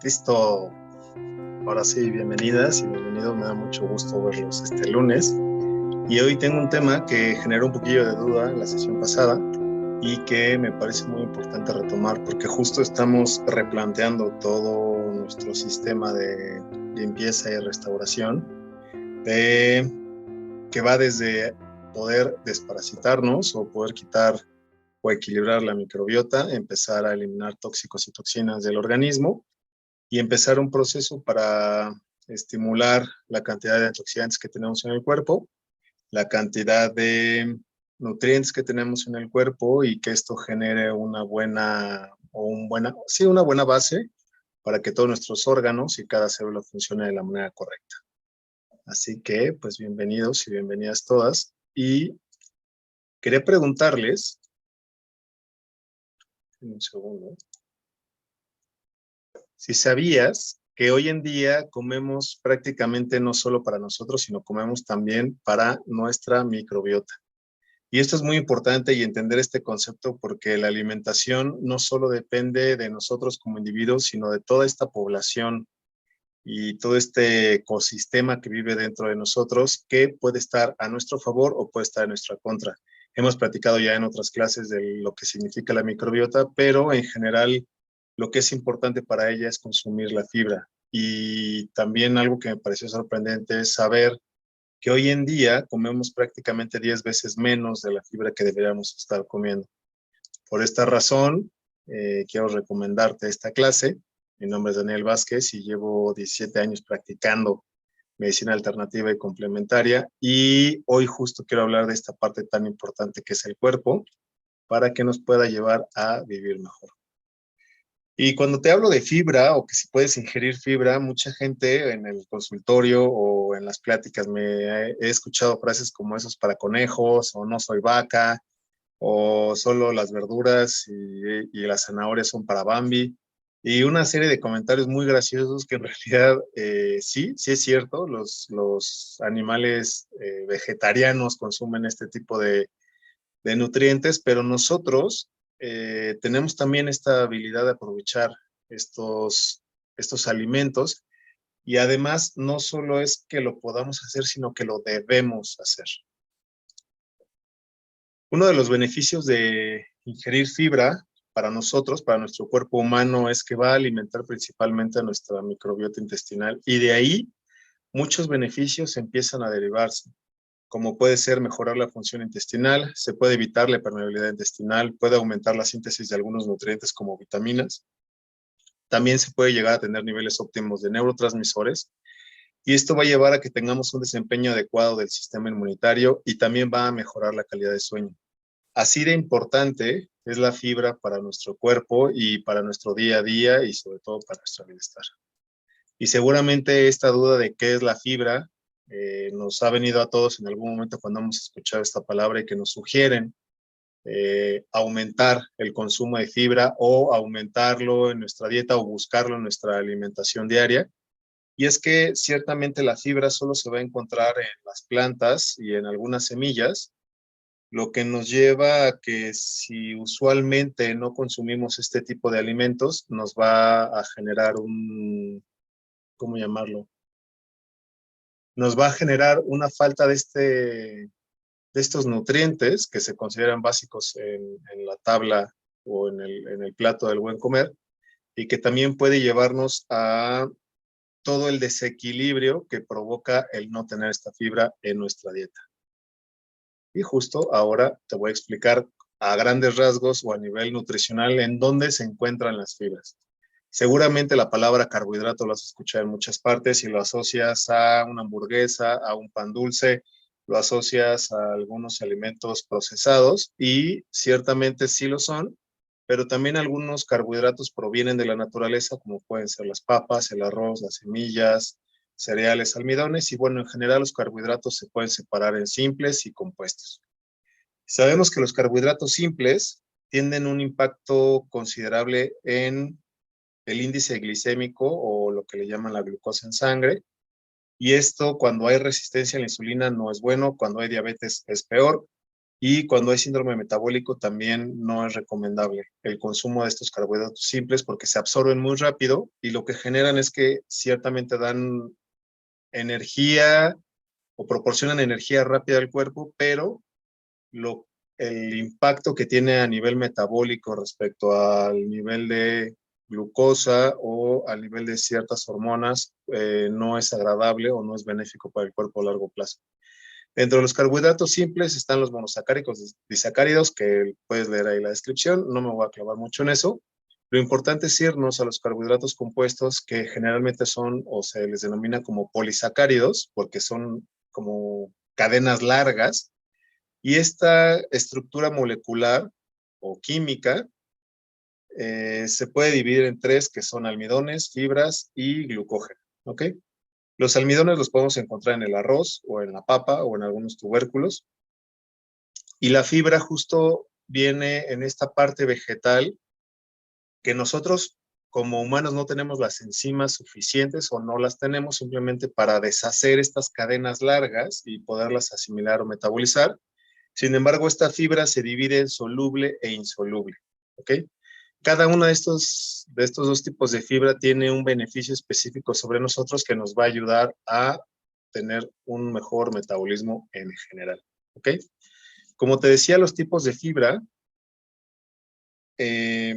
Listo. Ahora sí, bienvenidas y bienvenidos. Me da mucho gusto verlos este lunes. Y hoy tengo un tema que generó un poquillo de duda en la sesión pasada y que me parece muy importante retomar porque justo estamos replanteando todo nuestro sistema de limpieza y restauración, que va desde poder desparasitarnos o poder quitar o equilibrar la microbiota, empezar a eliminar tóxicos y toxinas del organismo y empezar un proceso para estimular la cantidad de antioxidantes que tenemos en el cuerpo, la cantidad de nutrientes que tenemos en el cuerpo y que esto genere una buena una buena base para que todos nuestros órganos y cada célula funcione de la manera correcta. Así que, pues bienvenidos y bienvenidas todas. Y quería preguntarles, un segundo, si sabías que hoy en día comemos prácticamente no solo para nosotros, sino comemos también para nuestra microbiota. Y esto es muy importante y entender este concepto porque la alimentación no solo depende de nosotros como individuos, sino de toda esta población y todo este ecosistema que vive dentro de nosotros, que puede estar a nuestro favor o puede estar en nuestra contra. Hemos platicado ya en otras clases de lo que significa la microbiota, pero en general lo que es importante para ella es consumir la fibra. Y también algo que me pareció sorprendente es saber que hoy en día comemos prácticamente 10 veces menos de la fibra que deberíamos estar comiendo. Por esta razón, quiero recomendarte esta clase. Mi nombre es Daniel Vázquez y llevo 17 años practicando medicina alternativa y complementaria, y hoy justo quiero hablar de esta parte tan importante que es el cuerpo para que nos pueda llevar a vivir mejor. Y cuando te hablo de fibra o que si puedes ingerir fibra, mucha gente en el consultorio o en las pláticas he escuchado frases como esos para conejos o no soy vaca o solo las verduras y las zanahorias son para Bambi, y una serie de comentarios muy graciosos que en realidad sí es cierto, los animales vegetarianos consumen este tipo de nutrientes, pero nosotros tenemos también esta habilidad de aprovechar estos alimentos, y además no solo es que lo podamos hacer, sino que lo debemos hacer. Uno de los beneficios de ingerir fibra para nosotros, para nuestro cuerpo humano, es que va a alimentar principalmente a nuestra microbiota intestinal, y de ahí muchos beneficios empiezan a derivarse, como puede ser mejorar la función intestinal, se puede evitar la permeabilidad intestinal, puede aumentar la síntesis de algunos nutrientes como vitaminas, también se puede llegar a tener niveles óptimos de neurotransmisores, y esto va a llevar a que tengamos un desempeño adecuado del sistema inmunitario y también va a mejorar la calidad de sueño. Así de importante es la fibra para nuestro cuerpo y para nuestro día a día y sobre todo para nuestro bienestar. Y seguramente esta duda de qué es la fibra nos ha venido a todos en algún momento cuando hemos escuchado esta palabra y que nos sugieren aumentar el consumo de fibra o aumentarlo en nuestra dieta o buscarlo en nuestra alimentación diaria. Y es que ciertamente la fibra solo se va a encontrar en las plantas y en algunas semillas, lo que nos lleva a que si usualmente no consumimos este tipo de alimentos, nos va a generar ¿cómo llamarlo? Nos va a generar una falta de estos nutrientes que se consideran básicos en la tabla o en el plato del buen comer, y que también puede llevarnos a todo el desequilibrio que provoca el no tener esta fibra en nuestra dieta. Y justo ahora te voy a explicar a grandes rasgos o a nivel nutricional en dónde se encuentran las fibras. Seguramente la palabra carbohidrato lo has escuchado en muchas partes y lo asocias a una hamburguesa, a un pan dulce, lo asocias a algunos alimentos procesados, y ciertamente sí lo son, pero también algunos carbohidratos provienen de la naturaleza, como pueden ser las papas, el arroz, las semillas, cereales, almidones, y bueno, en general los carbohidratos se pueden separar en simples y compuestos. Sabemos que los carbohidratos simples tienen un impacto considerable en el índice glicémico o lo que le llaman la glucosa en sangre, y esto cuando hay resistencia a la insulina no es bueno, cuando hay diabetes es peor, Y cuando hay síndrome metabólico también no es recomendable el consumo de estos carbohidratos simples porque se absorben muy rápido y lo que generan es que ciertamente dan energía o proporcionan energía rápida al cuerpo, pero el impacto que tiene a nivel metabólico respecto al nivel de glucosa o al nivel de ciertas hormonas no es agradable o no es benéfico para el cuerpo a largo plazo. Dentro de los carbohidratos simples están los monosacáridos, disacáridos, que puedes leer ahí la descripción, no me voy a clavar mucho en eso. Lo importante es irnos a los carbohidratos compuestos que generalmente son o se les denomina como polisacáridos, porque son como cadenas largas, y esta estructura molecular o química se puede dividir en tres, que son almidones, fibras y glucógeno, ¿ok? Los almidones los podemos encontrar en el arroz o en la papa o en algunos tubérculos. Y la fibra justo viene en esta parte vegetal que nosotros como humanos no tenemos las enzimas suficientes o no las tenemos simplemente para deshacer estas cadenas largas y poderlas asimilar o metabolizar. Sin embargo, esta fibra se divide en soluble e insoluble, ¿ok? Cada uno de estos dos tipos de fibra tiene un beneficio específico sobre nosotros que nos va a ayudar a tener un mejor metabolismo en general, ¿ok? Como te decía, los tipos de fibra,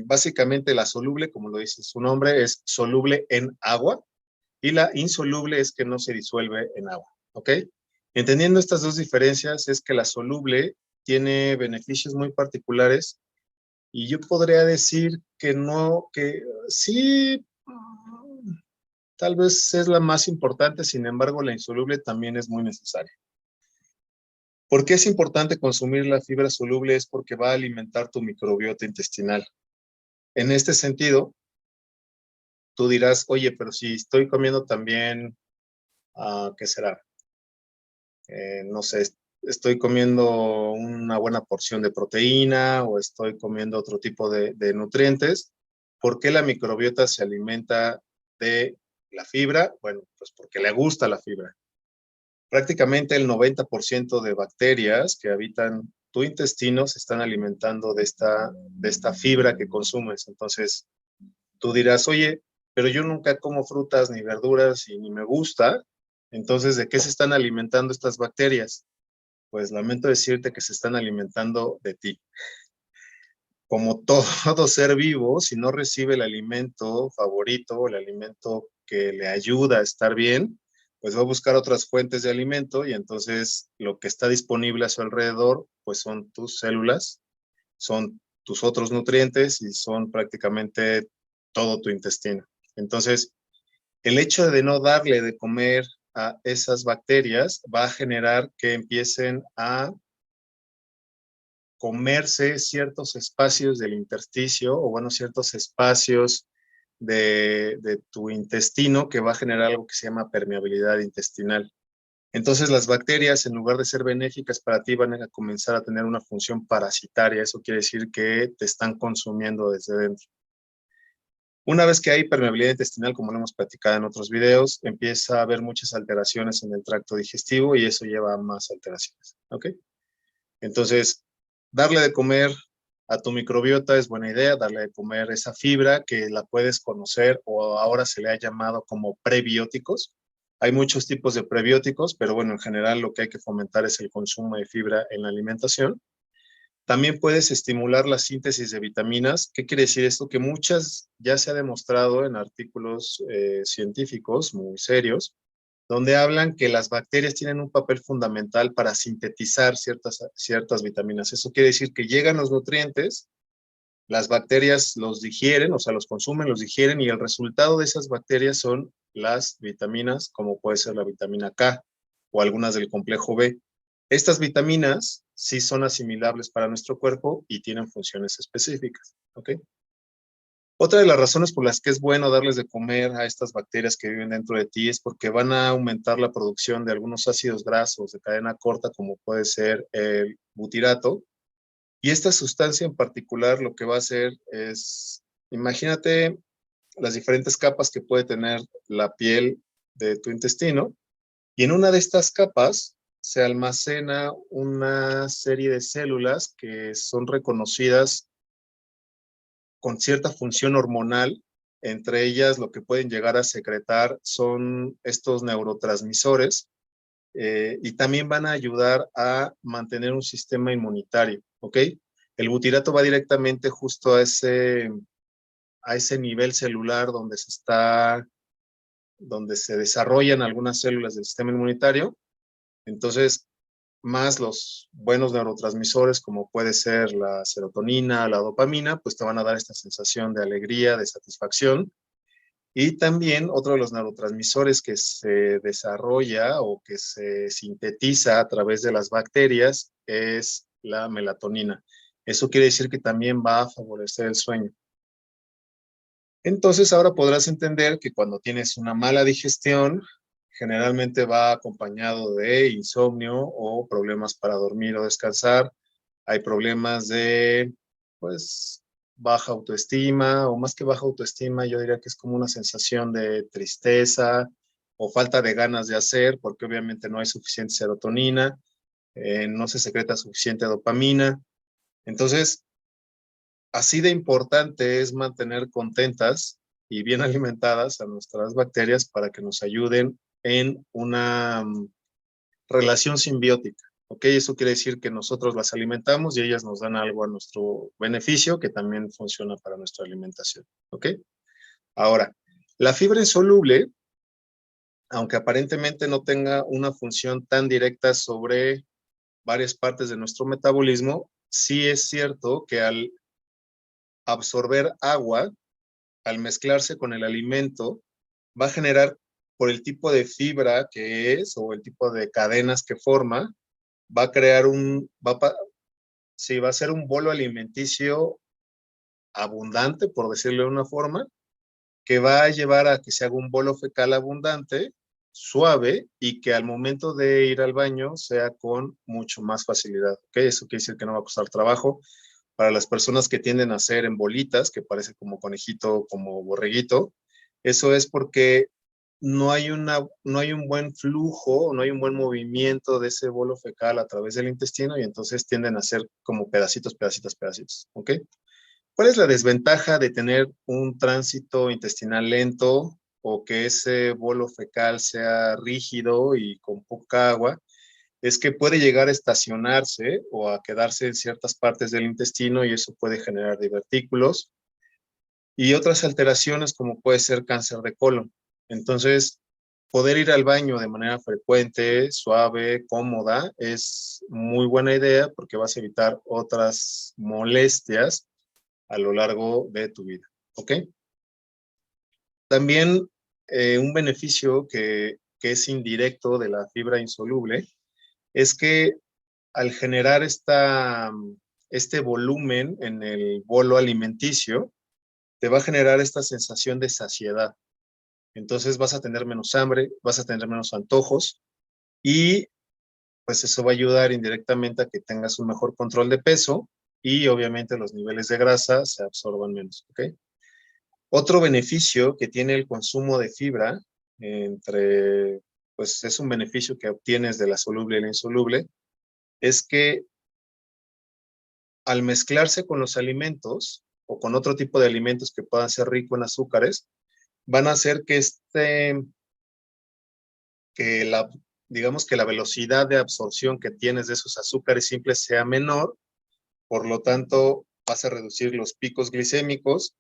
básicamente la soluble, como lo dice su nombre, es soluble en agua y la insoluble es que no se disuelve en agua, ¿ok? Entendiendo estas dos diferencias es que la soluble tiene beneficios muy particulares y yo podría decir que no, que sí, tal vez es la más importante, sin embargo la insoluble también es muy necesaria. ¿Por qué es importante consumir la fibra soluble? Es porque va a alimentar tu microbiota intestinal. En este sentido, tú dirás, oye, pero si estoy comiendo también, ¿qué será? No sé, estoy comiendo una buena porción de proteína o estoy comiendo otro tipo de nutrientes. ¿Por qué la microbiota se alimenta de la fibra? Bueno, pues porque le gusta la fibra. Prácticamente el 90% de bacterias que habitan tu intestino se están alimentando de esta fibra que consumes. Entonces, tú dirás, oye, pero yo nunca como frutas ni verduras y ni me gusta. Entonces, ¿de qué se están alimentando estas bacterias? Pues lamento decirte que se están alimentando de ti. Como todo ser vivo, si no recibe el alimento favorito, el alimento que le ayuda a estar bien, pues va a buscar otras fuentes de alimento y entonces lo que está disponible a su alrededor, pues son tus células, son tus otros nutrientes y son prácticamente todo tu intestino. Entonces, el hecho de no darle de comer a esas bacterias va a generar que empiecen a comerse ciertos espacios del intersticio o, bueno, ciertos espacios de tu intestino que va a generar algo que se llama permeabilidad intestinal. Entonces las bacterias, en lugar de ser benéficas para ti, van a comenzar a tener una función parasitaria. Eso quiere decir que te están consumiendo desde dentro. Una vez que hay permeabilidad intestinal, como lo hemos platicado en otros videos, empieza a haber muchas alteraciones en el tracto digestivo y eso lleva a más alteraciones, ¿ok? Entonces, darle de comer a tu microbiota es buena idea, darle de comer esa fibra que la puedes conocer o ahora se le ha llamado como prebióticos. Hay muchos tipos de prebióticos, pero bueno, en general lo que hay que fomentar es el consumo de fibra en la alimentación. También puedes estimular la síntesis de vitaminas. ¿Qué quiere decir esto? Que muchas ya se ha demostrado en artículos científicos muy serios, donde hablan que las bacterias tienen un papel fundamental para sintetizar ciertas vitaminas. Eso quiere decir que llegan los nutrientes, las bacterias los digieren, o sea, los consumen, los digieren, y el resultado de esas bacterias son las vitaminas, como puede ser la vitamina K o algunas del complejo B. Estas vitaminas sí son asimilables para nuestro cuerpo y tienen funciones específicas, ¿ok? Otra de las razones por las que es bueno darles de comer a estas bacterias que viven dentro de ti es porque van a aumentar la producción de algunos ácidos grasos de cadena corta, como puede ser el butirato. Y esta sustancia en particular lo que va a hacer es, imagínate las diferentes capas que puede tener la piel de tu intestino, y en una de estas capas se almacena una serie de células que son reconocidas con cierta función hormonal. Entre ellas, lo que pueden llegar a secretar son estos neurotransmisores, y también van a ayudar a mantener un sistema inmunitario, ¿ok? El butirato va directamente justo a ese nivel celular donde se desarrollan algunas células del sistema inmunitario. Entonces, más los buenos neurotransmisores, como puede ser la serotonina, la dopamina, pues te van a dar esta sensación de alegría, de satisfacción. Y también otro de los neurotransmisores que se desarrolla o que se sintetiza a través de las bacterias es la melatonina. Eso quiere decir que también va a favorecer el sueño. Entonces ahora podrás entender que cuando tienes una mala digestión, generalmente va acompañado de insomnio o problemas para dormir o descansar. Hay problemas de, pues, baja autoestima, o más que baja autoestima, yo diría que es como una sensación de tristeza o falta de ganas de hacer, porque obviamente no hay suficiente serotonina, no se secreta suficiente dopamina. Entonces, así de importante es mantener contentas y bien alimentadas a nuestras bacterias para que nos ayuden en una relación simbiótica. ¿Ok? Eso quiere decir que nosotros las alimentamos y ellas nos dan algo a nuestro beneficio que también funciona para nuestra alimentación. ¿Ok? Ahora, la fibra insoluble, aunque aparentemente no tenga una función tan directa sobre varias partes de nuestro metabolismo, sí es cierto que al absorber agua, al mezclarse con el alimento, va a generar, por el tipo de fibra que es o el tipo de cadenas que forma, va a crear sí, va a ser un bolo alimenticio abundante, por decirlo de una forma, que va a llevar a que se haga un bolo fecal abundante, suave, y que al momento de ir al baño sea con mucho más facilidad. ¿Okay? Eso quiere decir que no va a costar trabajo. Para las personas que tienden a hacer en bolitas, que parece como conejito, como borreguito, eso es porque no hay un buen flujo, no hay un buen movimiento de ese bolo fecal a través del intestino y entonces tienden a ser como pedacitos, pedacitos, pedacitos, ¿ok? ¿Cuál es la desventaja de tener un tránsito intestinal lento o que ese bolo fecal sea rígido y con poca agua? Es que puede llegar a estacionarse o a quedarse en ciertas partes del intestino y eso puede generar divertículos y otras alteraciones como puede ser cáncer de colon. Entonces, poder ir al baño de manera frecuente, suave, cómoda, es muy buena idea porque vas a evitar otras molestias a lo largo de tu vida. ¿Ok? También un beneficio que es indirecto de la fibra insoluble es que al generar este volumen en el bolo alimenticio, te va a generar esta sensación de saciedad. Entonces vas a tener menos hambre, vas a tener menos antojos y pues eso va a ayudar indirectamente a que tengas un mejor control de peso y obviamente los niveles de grasa se absorban menos. ¿Ok? Otro beneficio que tiene el consumo de fibra, pues es un beneficio que obtienes de la soluble y la insoluble, es que al mezclarse con los alimentos o con otro tipo de alimentos que puedan ser ricos en azúcares, van a hacer que digamos que la velocidad de absorción que tienes de esos azúcares simples sea menor, por lo tanto vas a reducir los picos glicémicos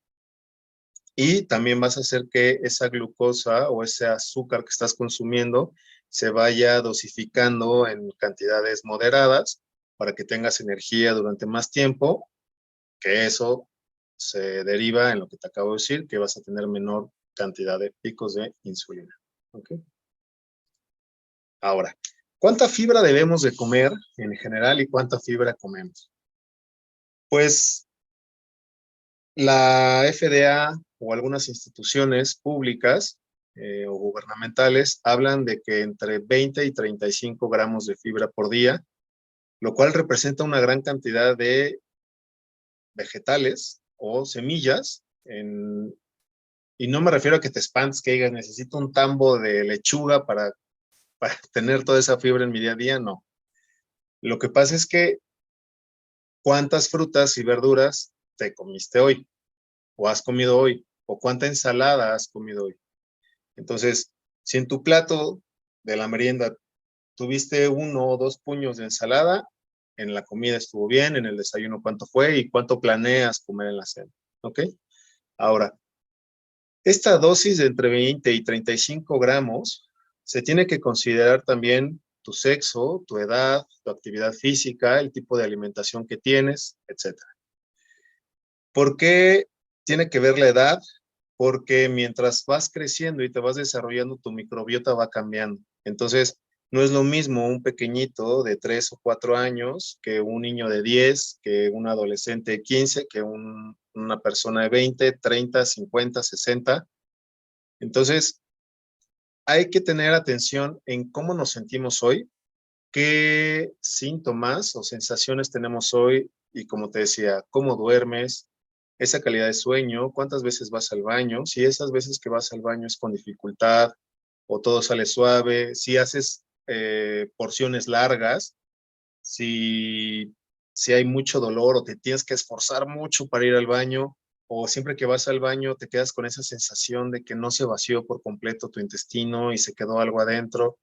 y también vas a hacer que esa glucosa o ese azúcar que estás consumiendo se vaya dosificando en cantidades moderadas para que tengas energía durante más tiempo, que eso se deriva en lo que te acabo de decir, que vas a tener menor cantidad de picos de insulina. ¿Okay? Ahora, ¿cuánta fibra debemos de comer en general y cuánta fibra comemos? Pues la FDA o algunas instituciones públicas o gubernamentales hablan de que entre 20 y 35 gramos de fibra por día, lo cual representa una gran cantidad de vegetales o semillas. Y no me refiero a que te espantes, que digas, necesito un tambo de lechuga para tener toda esa fibra en mi día a día, no. Lo que pasa es que cuántas frutas y verduras te comiste hoy, o has comido hoy, o cuánta ensalada has comido hoy. Entonces, si en tu plato de la merienda tuviste 1 o 2 puños de ensalada, en la comida estuvo bien, en el desayuno cuánto fue y cuánto planeas comer en la cena, ¿ok? Ahora, esta dosis de entre 20 y 35 gramos se tiene que considerar también tu sexo, tu edad, tu actividad física, el tipo de alimentación que tienes, etc. ¿Por qué tiene que ver la edad? Porque mientras vas creciendo y te vas desarrollando, tu microbiota va cambiando. Entonces, no es lo mismo un pequeñito de 3 o 4 años que un niño de 10, que un adolescente de 15, que una persona de 20, 30, 50, 60. Entonces, hay que tener atención en cómo nos sentimos hoy, qué síntomas o sensaciones tenemos hoy y, como te decía, cómo duermes, esa calidad de sueño, cuántas veces vas al baño, si esas veces que vas al baño es con dificultad o todo sale suave, si haces porciones largas, si, si hay mucho dolor o te tienes que esforzar mucho para ir al baño, o siempre que vas al baño te quedas con esa sensación de que no se vació por completo tu intestino y se quedó algo adentro.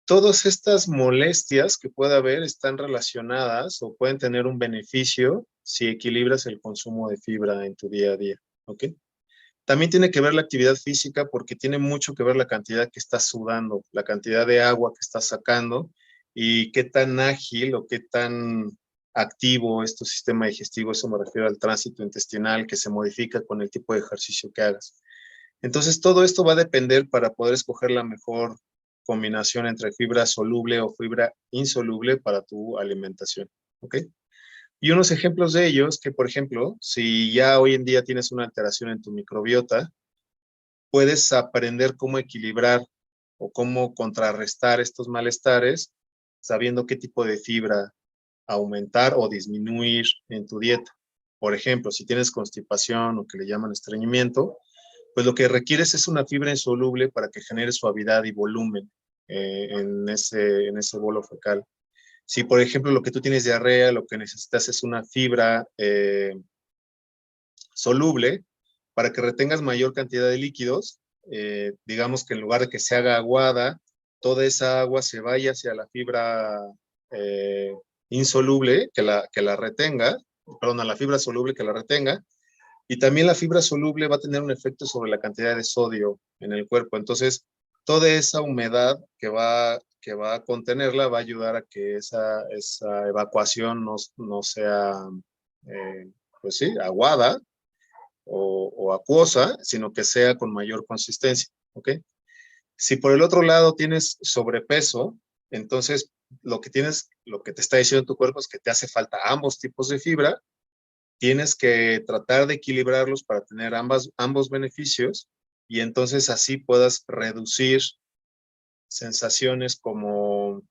Todas estas molestias que pueda haber están relacionadas o pueden tener un beneficio si equilibras el consumo de fibra en tu día a día, ¿ok? También tiene que ver la actividad física porque tiene mucho que ver la cantidad que estás sudando, la cantidad de agua que estás sacando y qué tan ágil o qué tan activo es tu sistema digestivo. Eso me refiero al tránsito intestinal que se modifica con el tipo de ejercicio que hagas. Entonces, todo esto va a depender para poder escoger la mejor combinación entre fibra soluble o fibra insoluble para tu alimentación, ¿ok? Y unos ejemplos de ellos que, por ejemplo, si ya hoy en día tienes una alteración en tu microbiota, puedes aprender cómo equilibrar o cómo contrarrestar estos malestares sabiendo qué tipo de fibra aumentar o disminuir en tu dieta. Por ejemplo, si tienes constipación o que le llaman estreñimiento, pues lo que requieres es una fibra insoluble para que genere suavidad y volumen en ese bolo fecal. Si, por ejemplo, lo que tú tienes diarrea, lo que necesitas es una fibra soluble para que retengas mayor cantidad de líquidos, digamos que en lugar de que se haga aguada, toda esa agua se vaya hacia la fibra eh, insoluble que la retenga, perdón, a la fibra soluble que la retenga, y también la fibra soluble va a tener un efecto sobre la cantidad de sodio en el cuerpo. Entonces, toda esa humedad que va a contenerla va a ayudar a que esa evacuación no sea, pues sí, aguada o acuosa, sino que sea con mayor consistencia, ¿ok? Si por el otro lado tienes sobrepeso, entonces lo que te está diciendo tu cuerpo es que te hace falta ambos tipos de fibra. Tienes que tratar de equilibrarlos para tener ambos beneficios y entonces así puedas reducir sensaciones como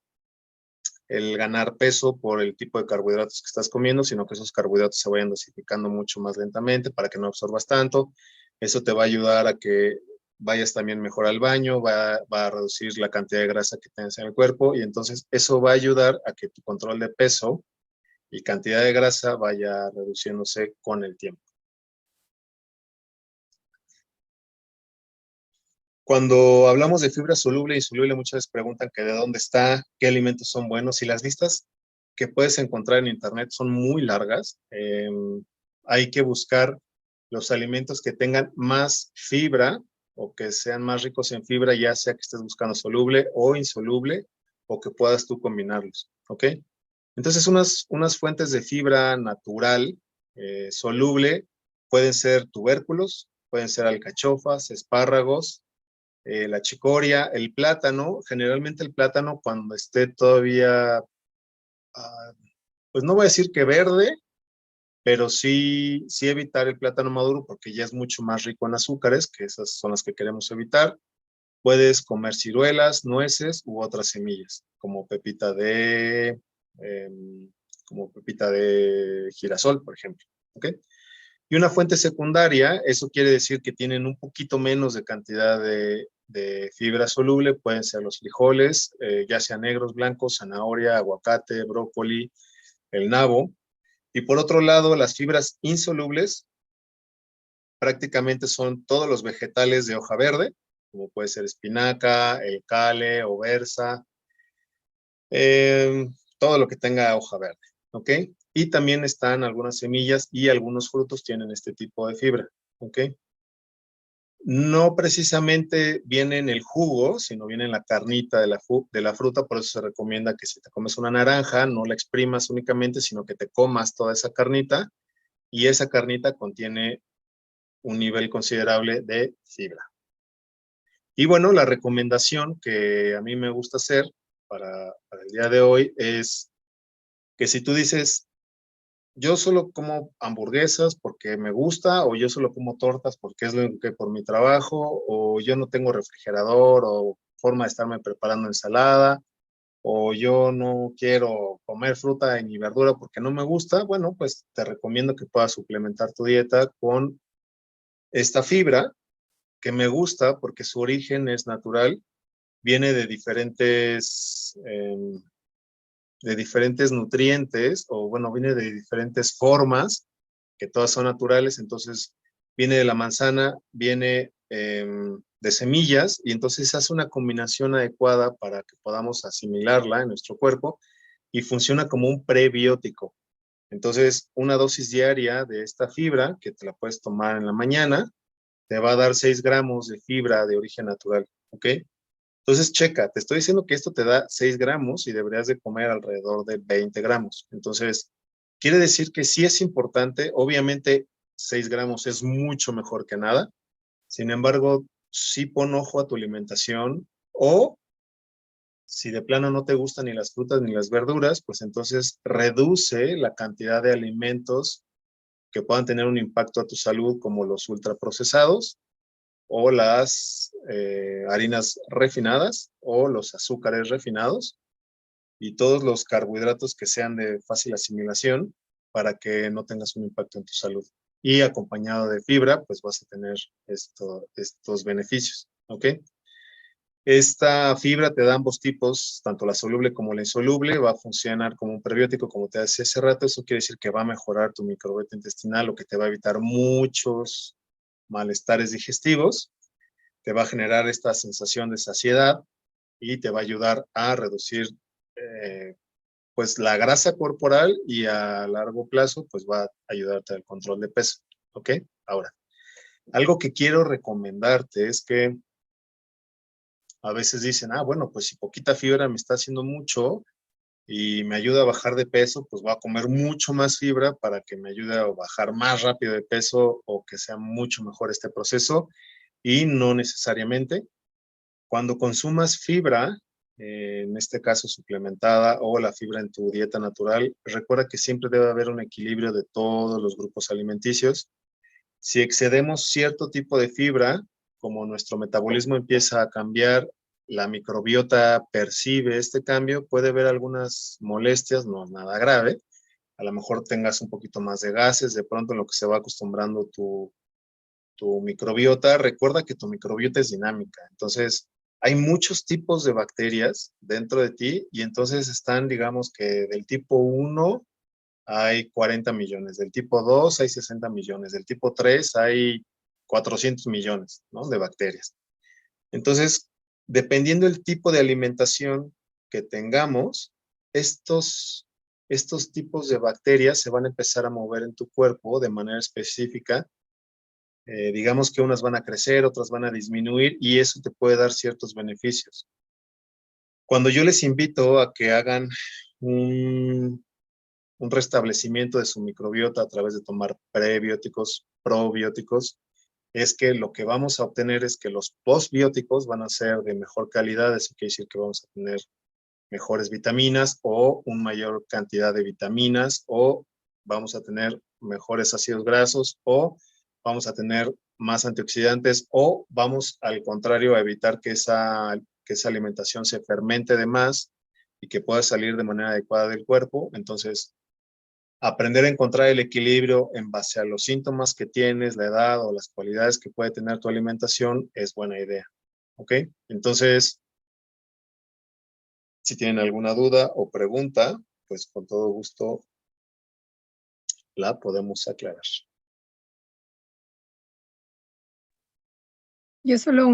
el ganar peso por el tipo de carbohidratos que estás comiendo, sino que esos carbohidratos se vayan dosificando mucho más lentamente para que no absorbas tanto. Eso te va a ayudar a que vayas también mejor al baño, va a reducir la cantidad de grasa que tienes en el cuerpo y entonces eso va a ayudar a que tu control de peso y cantidad de grasa vaya reduciéndose con el tiempo. Cuando hablamos de fibra soluble e insoluble, muchas veces preguntan que de dónde está, qué alimentos son buenos, y las listas que puedes encontrar en internet son muy largas. Hay que buscar los alimentos que tengan más fibra o que sean más ricos en fibra, ya sea que estés buscando soluble o insoluble, o que puedas tú combinarlos, ¿ok? Entonces, unas fuentes de fibra natural, soluble, pueden ser tubérculos, pueden ser alcachofas, espárragos, la chicoria, el plátano. Generalmente el plátano cuando esté todavía, pues no voy a decir que verde, pero sí evitar el plátano maduro porque ya es mucho más rico en azúcares, que esas son las que queremos evitar. Puedes comer ciruelas, nueces u otras semillas, eh, como pepita de girasol, por ejemplo. ¿Ok? Y una fuente secundaria, eso quiere decir que tienen un poquito menos de cantidad de fibra soluble pueden ser los frijoles, ya sean negros, blancos, zanahoria, aguacate, brócoli, el nabo. Y por otro lado, las fibras insolubles prácticamente son todos los vegetales de hoja verde, como puede ser espinaca, el cale o berza, todo lo que tenga hoja verde, ¿ok? Y también están algunas semillas y algunos frutos tienen este tipo de fibra, ¿ok? No precisamente viene en el jugo, sino viene en la carnita de la fruta, por eso se recomienda que si te comes una naranja, no la exprimas únicamente, sino que te comas toda esa carnita, y esa carnita contiene un nivel considerable de fibra. Y bueno, la recomendación que a mí me gusta hacer para el día de hoy es que si tú dices, yo solo como hamburguesas porque me gusta, o yo solo como tortas porque es lo que por mi trabajo, o yo no tengo refrigerador o forma de estarme preparando ensalada, o yo no quiero comer fruta ni verdura porque no me gusta, bueno, pues te recomiendo que puedas suplementar tu dieta con esta fibra que me gusta porque su origen es natural, viene de diferentes nutrientes, o bueno, viene de diferentes formas, que todas son naturales, entonces viene de la manzana, viene de semillas, y entonces hace una combinación adecuada para que podamos asimilarla en nuestro cuerpo, y funciona como un prebiótico. Entonces, una dosis diaria de esta fibra, que te la puedes tomar en la mañana, te va a dar 6 gramos de fibra de origen natural, ¿ok? Entonces, checa, te estoy diciendo que esto te da 6 gramos y deberías de comer alrededor de 20 gramos. Entonces, quiere decir que sí es importante, obviamente 6 gramos es mucho mejor que nada, sin embargo, sí pon ojo a tu alimentación, o si de plano no te gustan ni las frutas ni las verduras, pues entonces reduce la cantidad de alimentos que puedan tener un impacto a tu salud, como los ultraprocesados, o las harinas refinadas, o los azúcares refinados, y todos los carbohidratos que sean de fácil asimilación, para que no tengas un impacto en tu salud. Y acompañado de fibra, pues vas a tener estos beneficios, ¿ok? Esta fibra te da ambos tipos, tanto la soluble como la insoluble, va a funcionar como un prebiótico, como te decía hace rato. Eso quiere decir que va a mejorar tu microbiota intestinal, lo que te va a evitar muchos malestares digestivos, te va a generar esta sensación de saciedad y te va a ayudar a reducir pues la grasa corporal, y a largo plazo pues va a ayudarte al control de peso, ¿ok? Ahora, algo que quiero recomendarte es que a veces dicen, bueno, pues si poquita fibra me está haciendo mucho y me ayuda a bajar de peso, pues voy a comer mucho más fibra para que me ayude a bajar más rápido de peso, o que sea mucho mejor este proceso, y no necesariamente. Cuando consumas fibra, en este caso suplementada, o la fibra en tu dieta natural, recuerda que siempre debe haber un equilibrio de todos los grupos alimenticios. Si excedemos cierto tipo de fibra, como nuestro metabolismo empieza a cambiar, la microbiota percibe este cambio, puede haber algunas molestias, no es nada grave. A lo mejor tengas un poquito más de gases, de pronto en lo que se va acostumbrando tu microbiota. Recuerda que tu microbiota es dinámica, entonces hay muchos tipos de bacterias dentro de ti, y entonces están, digamos que del tipo 1 hay 40 millones, del tipo 2 hay 60 millones, del tipo 3 hay 400 millones, ¿no?, de bacterias. Entonces, dependiendo del tipo de alimentación que tengamos, estos tipos de bacterias se van a empezar a mover en tu cuerpo de manera específica. Digamos que unas van a crecer, otras van a disminuir, y eso te puede dar ciertos beneficios. Cuando yo les invito a que hagan un restablecimiento de su microbiota a través de tomar prebióticos, probióticos, es que lo que vamos a obtener es que los postbióticos van a ser de mejor calidad. Eso quiere decir que vamos a tener mejores vitaminas, o una mayor cantidad de vitaminas, o vamos a tener mejores ácidos grasos, o vamos a tener más antioxidantes, o vamos al contrario a evitar que esa alimentación se fermente de más y que pueda salir de manera adecuada del cuerpo. Entonces, aprender a encontrar el equilibrio en base a los síntomas que tienes, la edad o las cualidades que puede tener tu alimentación es buena idea. ¿ok? Entonces, si tienen alguna duda o pregunta, pues con todo gusto la podemos aclarar. Yo solo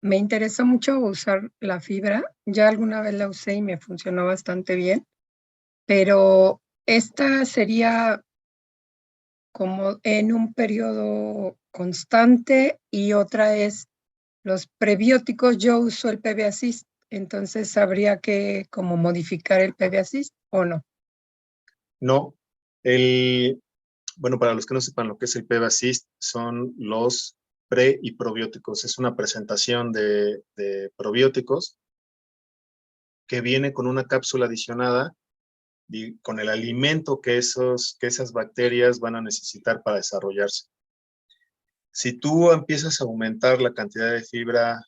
me interesó mucho usar la fibra. Ya alguna vez la usé y me funcionó bastante bien, pero esta sería como en un periodo constante y otra es los prebióticos. Yo uso el PB Assist, entonces habría que como modificar el PB Assist o no. No, bueno, para los que no sepan lo que es el PB Assist, son los pre y probióticos. Es una presentación de probióticos que viene con una cápsula adicionada y con el alimento que esas bacterias van a necesitar para desarrollarse. Si tú empiezas a aumentar la cantidad de fibra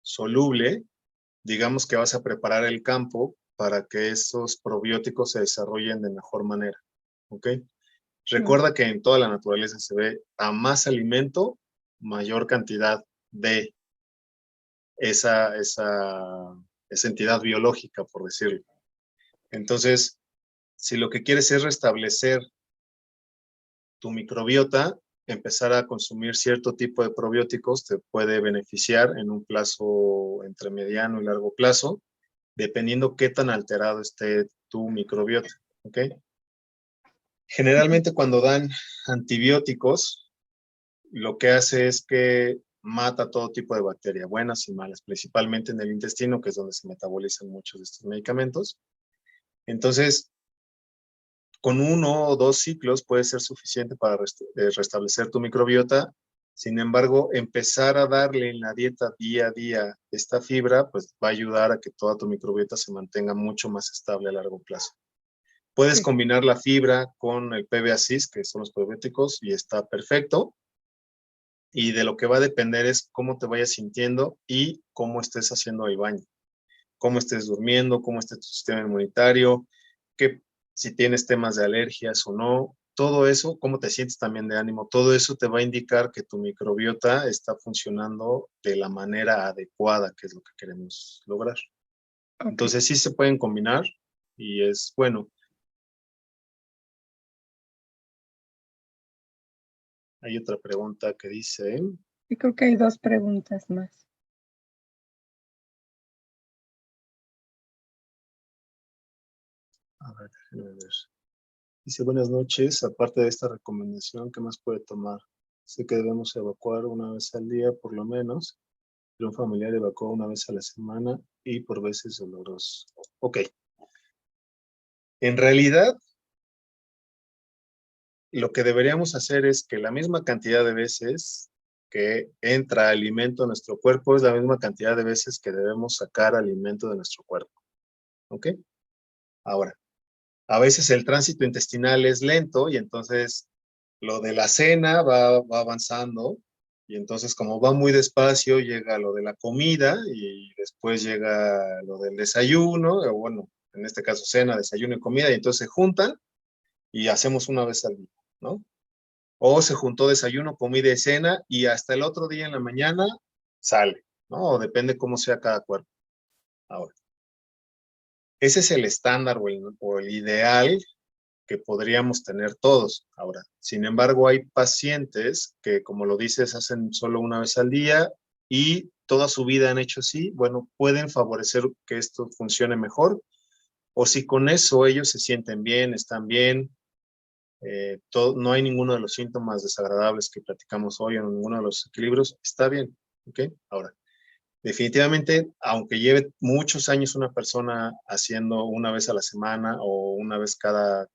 soluble, digamos que vas a preparar el campo para que esos probióticos se desarrollen de mejor manera, ¿ok? Recuerda que en toda la naturaleza se ve a más alimento, mayor cantidad de esa entidad biológica, por decirlo. Entonces, si lo que quieres es restablecer tu microbiota, empezar a consumir cierto tipo de probióticos te puede beneficiar en un plazo entre mediano y largo plazo, dependiendo qué tan alterado esté tu microbiota, ¿ok? Generalmente cuando dan antibióticos, lo que hace es que mata todo tipo de bacterias, buenas y malas, principalmente en el intestino, que es donde se metabolizan muchos de estos medicamentos. Entonces, con 1 o 2 ciclos puede ser suficiente para restablecer tu microbiota. Sin embargo, empezar a darle en la dieta día a día esta fibra, pues va a ayudar a que toda tu microbiota se mantenga mucho más estable a largo plazo. Puedes Sí. combinar la fibra con el PB Assist, que son los probióticos, y está perfecto. Y de lo que va a depender es cómo te vayas sintiendo y cómo estés haciendo el baño, cómo estés durmiendo, cómo esté tu sistema inmunitario, que si tienes temas de alergias o no, todo eso, cómo te sientes también de ánimo, todo eso te va a indicar que tu microbiota está funcionando de la manera adecuada, que es lo que queremos lograr. Ok. Entonces sí se pueden combinar y es bueno. Hay otra pregunta que dice, Yo creo que hay 2 preguntas más. a ver, déjenme ver. Dice, buenas noches, aparte de esta recomendación, ¿qué más puede tomar? Sé que debemos evacuar una vez al día, por lo menos, pero un familiar evacúa una vez a la semana y por veces doloroso. Ok. En realidad, lo que deberíamos hacer es que la misma cantidad de veces que entra alimento a nuestro cuerpo es la misma cantidad de veces que debemos sacar alimento de nuestro cuerpo. ¿Ok? Ahora, a veces el tránsito intestinal es lento y entonces lo de la cena va avanzando y entonces como va muy despacio llega lo de la comida y después llega lo del desayuno, o bueno, en este caso cena, desayuno y comida, y entonces se juntan y hacemos una vez al día, ¿no? O se juntó desayuno, comida y cena y hasta el otro día en la mañana sale, ¿no? O depende cómo sea cada cuerpo. Ahora, ese es el estándar o el ideal que podríamos tener todos. Ahora, sin embargo, hay pacientes que, como lo dices, hacen solo una vez al día y toda su vida han hecho así. Bueno, pueden favorecer que esto funcione mejor. O si con eso ellos se sienten bien, están bien, no hay ninguno de los síntomas desagradables que platicamos hoy o ninguno de los equilibrios, está bien. ¿Ok? Ahora, definitivamente, aunque lleve muchos años una persona haciendo una vez a la semana o una vez cada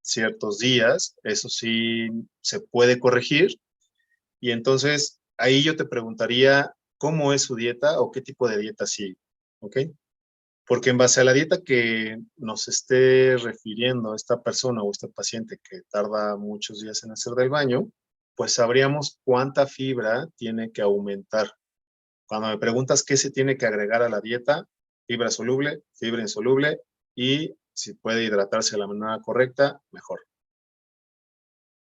ciertos días, eso sí se puede corregir. Y entonces ahí yo te preguntaría cómo es su dieta o qué tipo de dieta sigue, ¿ok? Porque en base a la dieta que nos esté refiriendo esta persona o este paciente que tarda muchos días en hacer del baño, pues sabríamos cuánta fibra tiene que aumentar. Cuando me preguntas qué se tiene que agregar a la dieta, fibra soluble, fibra insoluble y si puede hidratarse de la manera correcta, mejor.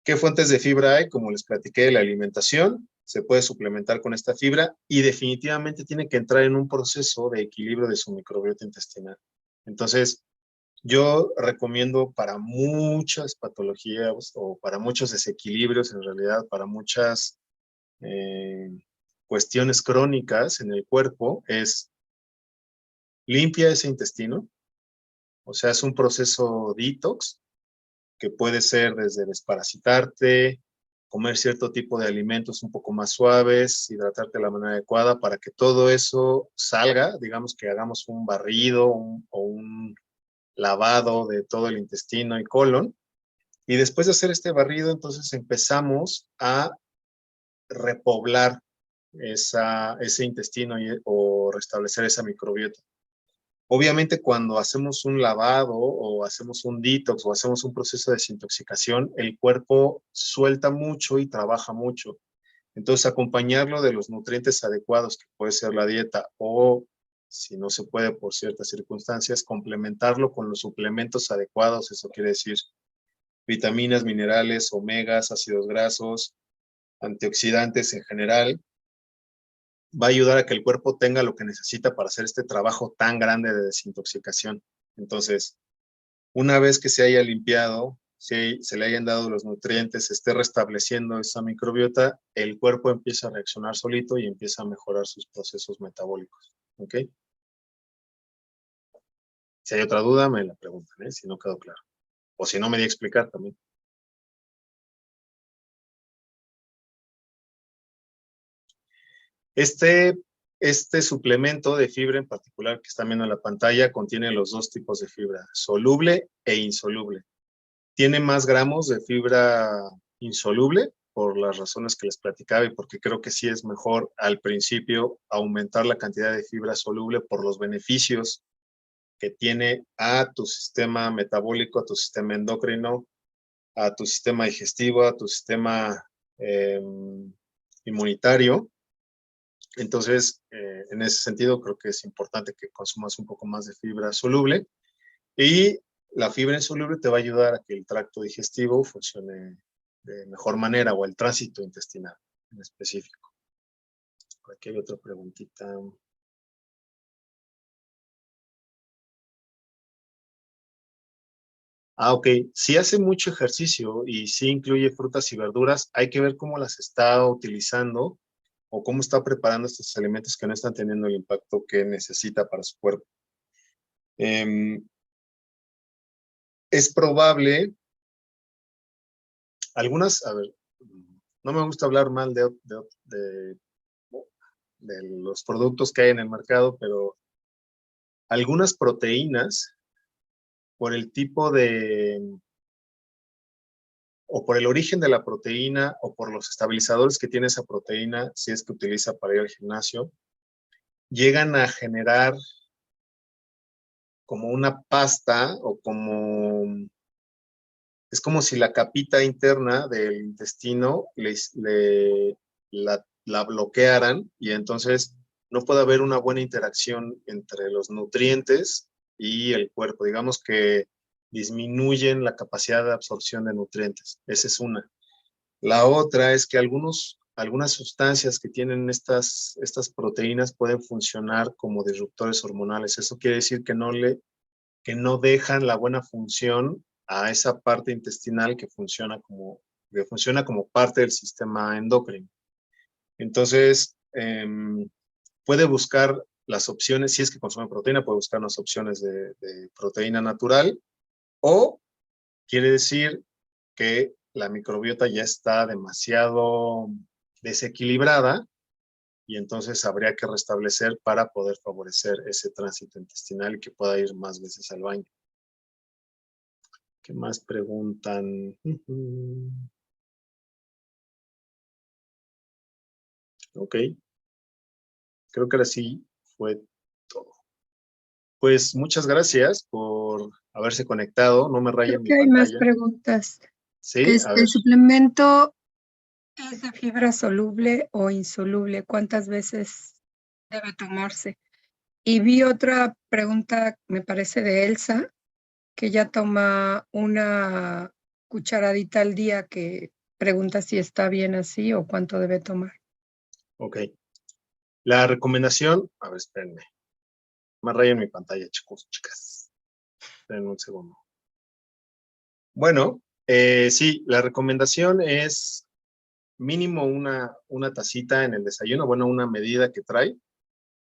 ¿Qué fuentes de fibra hay? Como les platiqué, la alimentación, se puede suplementar con esta fibra y definitivamente tiene que entrar en un proceso de equilibrio de su microbiota intestinal. Entonces, yo recomiendo para muchas patologías o para muchos desequilibrios, en realidad, para muchas cuestiones crónicas en el cuerpo, es limpia ese intestino, o sea, es un proceso detox que puede ser desde desparasitarte, comer cierto tipo de alimentos un poco más suaves, hidratarte de la manera adecuada para que todo eso salga, digamos que hagamos un barrido o un lavado de todo el intestino y colon. Y después de hacer este barrido, entonces empezamos a repoblar ese intestino o restablecer esa microbiota. Obviamente cuando hacemos un lavado o hacemos un detox o hacemos un proceso de desintoxicación, el cuerpo suelta mucho y trabaja mucho. Entonces acompañarlo de los nutrientes adecuados, que puede ser la dieta o, si no se puede por ciertas circunstancias, complementarlo con los suplementos adecuados, eso quiere decir vitaminas, minerales, omegas, ácidos grasos, antioxidantes en general, va a ayudar a que el cuerpo tenga lo que necesita para hacer este trabajo tan grande de desintoxicación. Entonces, una vez que se haya limpiado, si se le hayan dado los nutrientes, se esté restableciendo esa microbiota, el cuerpo empieza a reaccionar solito y empieza a mejorar sus procesos metabólicos. ¿Ok? Si hay otra duda, me la preguntan, si no quedó claro. O si no, me di a explicar también. Este suplemento de fibra en particular que están viendo en la pantalla contiene los dos tipos de fibra, soluble e insoluble. Tiene más gramos de fibra insoluble por las razones que les platicaba y porque creo que sí es mejor al principio aumentar la cantidad de fibra soluble por los beneficios que tiene a tu sistema metabólico, a tu sistema endocrino, a tu sistema digestivo, a tu sistema inmunitario. Entonces, en ese sentido, creo que es importante que consumas un poco más de fibra soluble y la fibra insoluble te va a ayudar a que el tracto digestivo funcione de mejor manera o el tránsito intestinal en específico. Aquí hay otra preguntita. Ok. Si hace mucho ejercicio y sí incluye frutas y verduras, hay que ver cómo las está utilizando o cómo está preparando estos alimentos que no están teniendo el impacto que necesita para su cuerpo. Es probable, algunas, a ver, no me gusta hablar mal de los productos que hay en el mercado, pero algunas proteínas, por el tipo o por el origen de la proteína, o por los estabilizadores que tiene esa proteína, si es que utiliza para ir al gimnasio, llegan a generar como una pasta o es como si la capita interna del intestino la bloquearan y entonces no puede haber una buena interacción entre los nutrientes y el cuerpo. Digamos que disminuyen la capacidad de absorción de nutrientes. Esa es una. La otra es que algunas sustancias que tienen estas proteínas pueden funcionar como disruptores hormonales. Eso quiere decir que no dejan la buena función a esa parte intestinal que funciona como parte del sistema endocrino. Entonces, puede buscar las opciones, si es que consume proteína, puede buscar las opciones de proteína natural, o quiere decir que la microbiota ya está demasiado desequilibrada y entonces habría que restablecer para poder favorecer ese tránsito intestinal y que pueda ir más veces al baño. ¿Qué más preguntan? Ok. Creo que ahora sí fue todo. Pues muchas gracias por haberse conectado. No me Creo rayen mi que hay más pantalla. preguntas. Sí, a ver. ¿El suplemento es de fibra soluble o insoluble? ¿Cuántas veces debe tomarse? Y vi otra pregunta, me parece de Elsa, que ya toma una cucharadita al día, que pregunta si está bien así o cuánto debe tomar. Ok. La recomendación, a ver, espérenme. Me rayo en mi pantalla, chicos, chicas. Espérenme un segundo. Bueno, sí, la recomendación es mínimo una tacita en el desayuno, bueno, una medida que trae,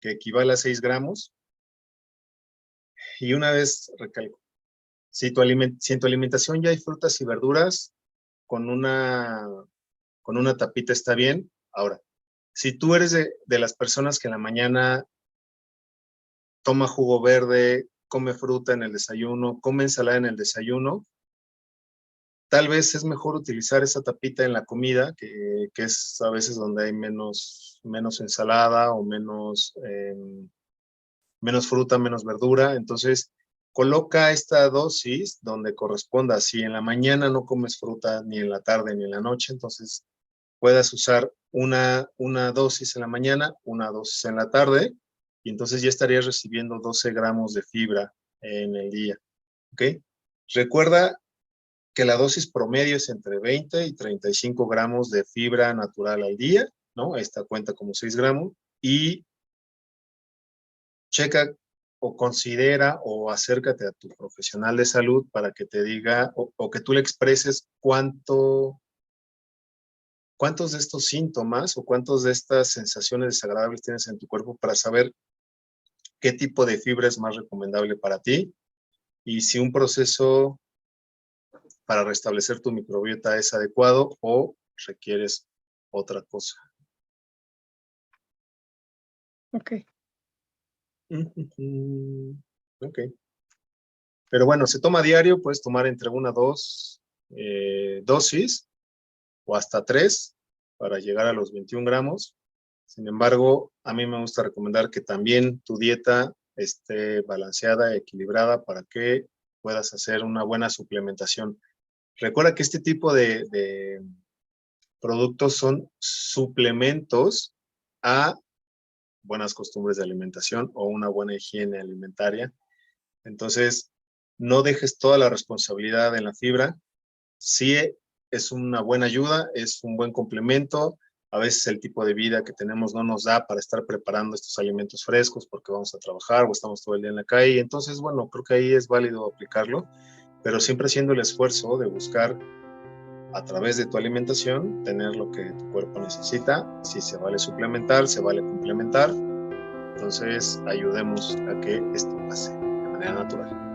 que equivale a 6 gramos. Y una vez, recalco, si en tu alimentación ya hay frutas y verduras, con una tapita está bien. Ahora, si tú eres de las personas que en la mañana toma jugo verde, come fruta en el desayuno, come ensalada en el desayuno, tal vez es mejor utilizar esa tapita en la comida, que es a veces donde hay menos ensalada o menos fruta, menos verdura. Entonces, coloca esta dosis donde corresponda. Si en la mañana no comes fruta, ni en la tarde, ni en la noche, entonces puedas usar una dosis en la mañana, una dosis en la tarde, y entonces ya estarías recibiendo 12 gramos de fibra en el día. ¿Ok? Recuerda que la dosis promedio es entre 20 y 35 gramos de fibra natural al día, ¿no? Esta cuenta como 6 gramos, y checa o considera o acércate a tu profesional de salud para que te diga o que tú le expreses cuántos de estos síntomas o cuántos de estas sensaciones desagradables tienes en tu cuerpo para saber qué tipo de fibra es más recomendable para ti y si un proceso para restablecer tu microbiota es adecuado o requieres otra cosa. Ok. Ok. Pero bueno, se toma diario, puedes tomar entre 1 a 2 dosis o hasta 3 para llegar a los 21 gramos. Sin embargo, a mí me gusta recomendar que también tu dieta esté balanceada, equilibrada, para que puedas hacer una buena suplementación. Recuerda que este tipo de productos son suplementos a buenas costumbres de alimentación o una buena higiene alimentaria. Entonces, no dejes toda la responsabilidad en la fibra. Sí es una buena ayuda, es un buen complemento. A veces el tipo de vida que tenemos no nos da para estar preparando estos alimentos frescos porque vamos a trabajar o estamos todo el día en la calle. Entonces, bueno, creo que ahí es válido aplicarlo, pero siempre haciendo el esfuerzo de buscar a través de tu alimentación tener lo que tu cuerpo necesita. Si se vale suplementar, se vale complementar. Entonces, ayudemos a que esto pase de manera natural.